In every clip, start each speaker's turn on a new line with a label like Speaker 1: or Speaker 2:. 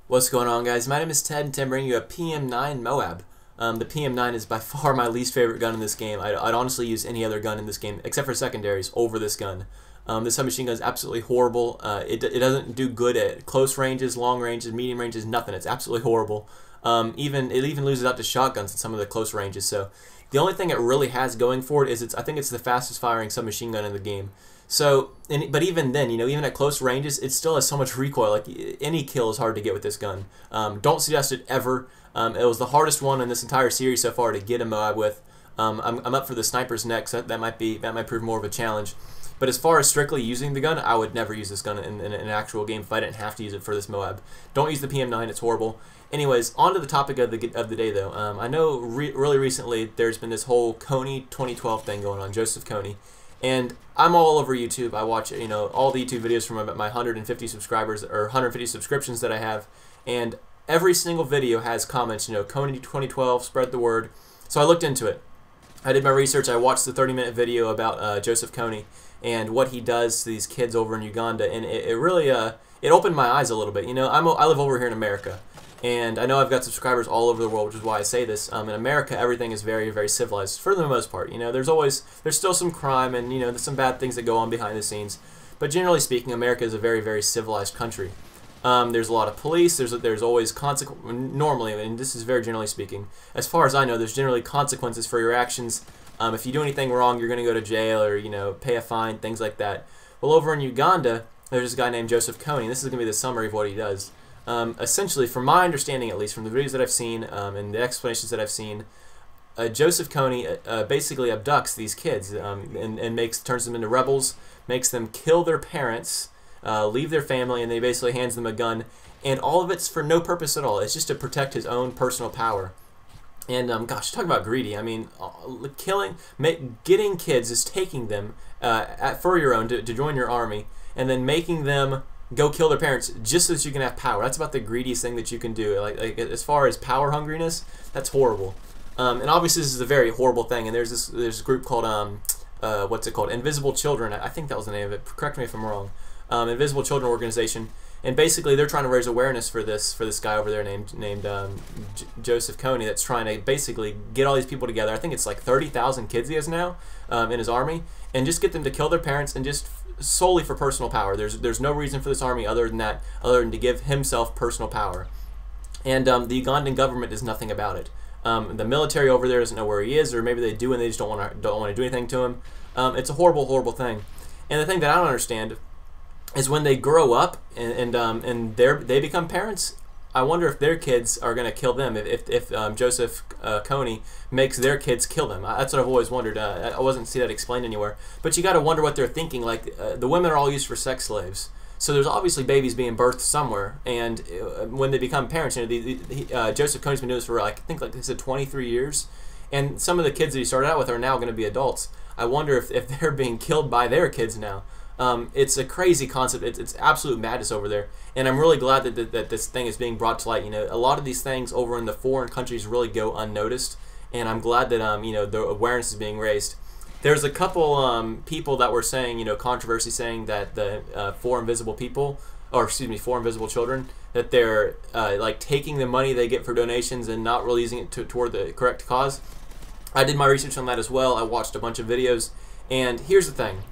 Speaker 1: What's going on, guys? My name is Ted, and today I'm bringing you a PM-9 Moab. The PM-9 is by far my least favorite gun in this game. I'd honestly use any other gun in this game, except for secondaries, over this gun. This submachine gun is absolutely horrible. It doesn't do good at close ranges, long ranges, medium ranges, nothing. It's absolutely horrible. It even loses out to shotguns in some of the close ranges. So the only thing it really has going for it is I think it's the fastest firing submachine gun in the game. So, but even then, even at close ranges, it still has so much recoil. Like, any kill is hard to get with this gun. Don't suggest it ever. It was the hardest one in this entire series so far to get a Moab with. I'm up for the snipers next. That might prove more of a challenge. But as far as strictly using the gun, I would never use this gun in an actual game if I didn't have to use it for this Moab. Don't use the PM-9; it's horrible. Anyways, on to the topic of the day, though. I know really recently there's been this whole Kony 2012 thing going on, Joseph Kony. And I'm all over YouTube. I watch, all the YouTube videos from my 150 subscribers or 150 subscriptions that I have, and every single video has comments. Kony 2012, spread the word. So I looked into it. I did my research. I watched the 30-minute video about Joseph Kony and what he does to these kids over in Uganda, and it really it opened my eyes a little bit. I live over here in America. And I know I've got subscribers all over the world, which is why I say this. In America, everything is very, very civilized for the most part. There's still some crime and there's some bad things that go on behind the scenes. But generally speaking, America is a very, very civilized country. There's a lot of police. There's always normally, and this is very generally speaking. As far as I know, there's generally consequences for your actions. If you do anything wrong, you're going to go to jail or pay a fine, things like that. Well, over in Uganda, there's this guy named Joseph Kony. This is going to be the summary of what he does. Essentially, from my understanding, at least from the videos that I've seen and the explanations that I've seen, Joseph Kony basically abducts these kids and turns them into rebels, makes them kill their parents, leave their family, and then he basically hands them a gun. And all of it's for no purpose at all. It's just to protect his own personal power. And gosh, talk about greedy. I mean, getting kids is taking them for your own to join your army, and then making them go kill their parents just so that you can have power. That's about the greediest thing that you can do. Like as far as power hungriness, that's horrible. And obviously this is a very horrible thing. And there's this group called what's it called? Invisible Children. I think that was the name of it. Correct me if I'm wrong. Invisible Children organization. And basically they're trying to raise awareness for this guy over there named Joseph Kony, that's trying to basically get all these people together. I think it's like 30,000 kids he has now in his army, and just get them to kill their parents and just solely for personal power. There's no reason for this army other than to give himself personal power. And the Ugandan government does nothing about it. The military over there doesn't know where he is, or maybe they do and they just don't want to do anything to him. It's a horrible, horrible thing. And the thing that I don't understand is when they grow up and they become parents, I wonder if their kids are going to kill them, if Joseph Kony makes their kids kill them. That's what I've always wondered. I wasn't see that explained anywhere. But you got to wonder what they're thinking. Like, the women are all used for sex slaves. So there's obviously babies being birthed somewhere. And when they become parents, Joseph Kony's been doing this for, I think, like they said, 23 years. And some of the kids that he started out with are now going to be adults. I wonder if they're being killed by their kids now. It's a crazy concept. It's absolute madness over there, and I'm really glad that this thing is being brought to light. A lot of these things over in the foreign countries really go unnoticed, and I'm glad that the awareness is being raised. There's a couple people that were saying, controversy saying that the four invisible children, that they're like taking the money they get for donations and not really using it toward the correct cause. I did my research on that as well. I watched a bunch of videos, and here's the thing.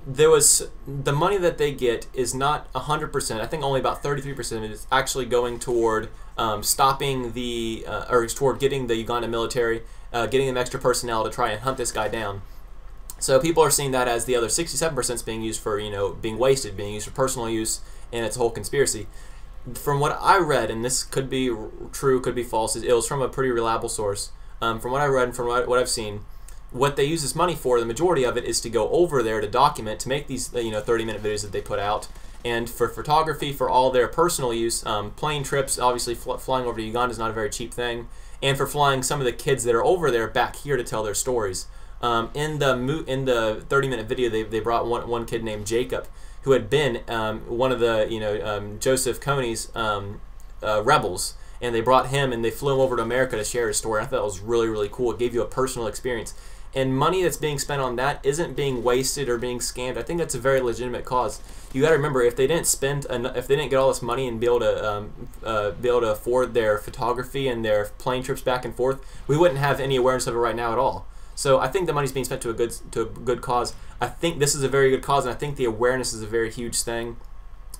Speaker 1: The money that they get is not 100%. I think only about 33% of it is actually going toward stopping or toward getting the Uganda military, getting them extra personnel to try and hunt this guy down. So people are seeing that as the other 67% is being used for, being wasted, being used for personal use, and it's a whole conspiracy. From what I read, and this could be true, could be false, it was from a pretty reliable source. From what I read and from what I've seen, what they use this money for, the majority of it, is to go over there to document, to make these 30-minute videos that they put out, and for photography, for all their personal use. Plane trips, obviously flying over to Uganda is not a very cheap thing, and for flying some of the kids that are over there back here to tell their stories. In the 30-minute video, they brought one kid named Jacob, who had been one of the Joseph Kony's rebels. And they brought him and they flew him over to America to share his story. I thought it was really, really cool. It gave you a personal experience. and money that's being spent on that isn't being wasted or being scammed. I think that's a very legitimate cause. You got to remember, if they didn't if they didn't get all this money and be able to afford their photography and their plane trips back and forth, we wouldn't have any awareness of it right now at all. So I think the money's being spent to a good cause. I think this is a very good cause, and I think the awareness is a very huge thing.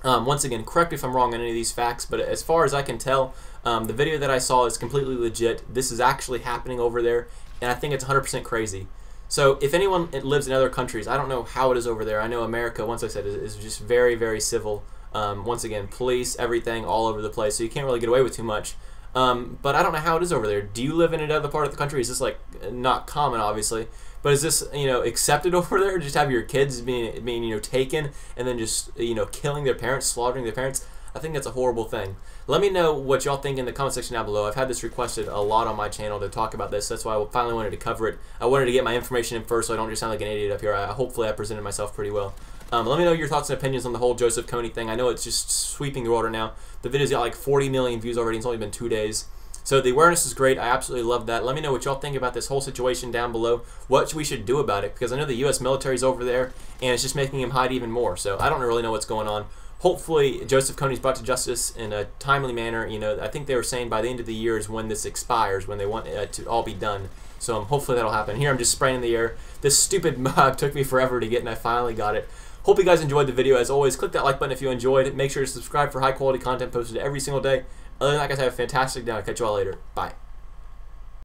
Speaker 1: Once again, correct me if I'm wrong on any of these facts, but as far as I can tell, the video that I saw is completely legit. This is actually happening over there, and I think it's 100% crazy. So if anyone lives in other countries, I don't know how it is over there. I know America, once I said, is just very, very civil. Once again, police, everything, all over the place, so you can't really get away with too much. But I don't know how it is over there. Do you live in another part of the country? Is this like not common, obviously, but is this accepted over there? Just have your kids being taken and then just killing their parents, slaughtering their parents? I think that's a horrible thing. Let me know what y'all think in the comment section down below. I've had this requested a lot on my channel to talk about this. That's why I finally wanted to cover it. I wanted to get my information in first so I don't just sound like an idiot up here. Hopefully I presented myself pretty well. Let me know your thoughts and opinions on the whole Joseph Kony thing. I know it's just sweeping the world right now. The video's got like 40 million views already. It's only been 2 days. So the awareness is great. I absolutely love that. Let me know what y'all think about this whole situation down below. What we should do about it, because I know the U.S. military's over there, and it's just making him hide even more. So I don't really know what's going on. Hopefully, Joseph Kony's brought to justice in a timely manner. I think they were saying by the end of the year is when this expires, when they want it to all be done. So hopefully that'll happen. Here I'm just spraying in the air. This stupid Moab took me forever to get, and I finally got it. Hope you guys enjoyed the video. As always, click that like button if you enjoyed it. Make sure to subscribe for high quality content posted every single day. Other than that, guys, have a fantastic day. I'll catch you all later. Bye.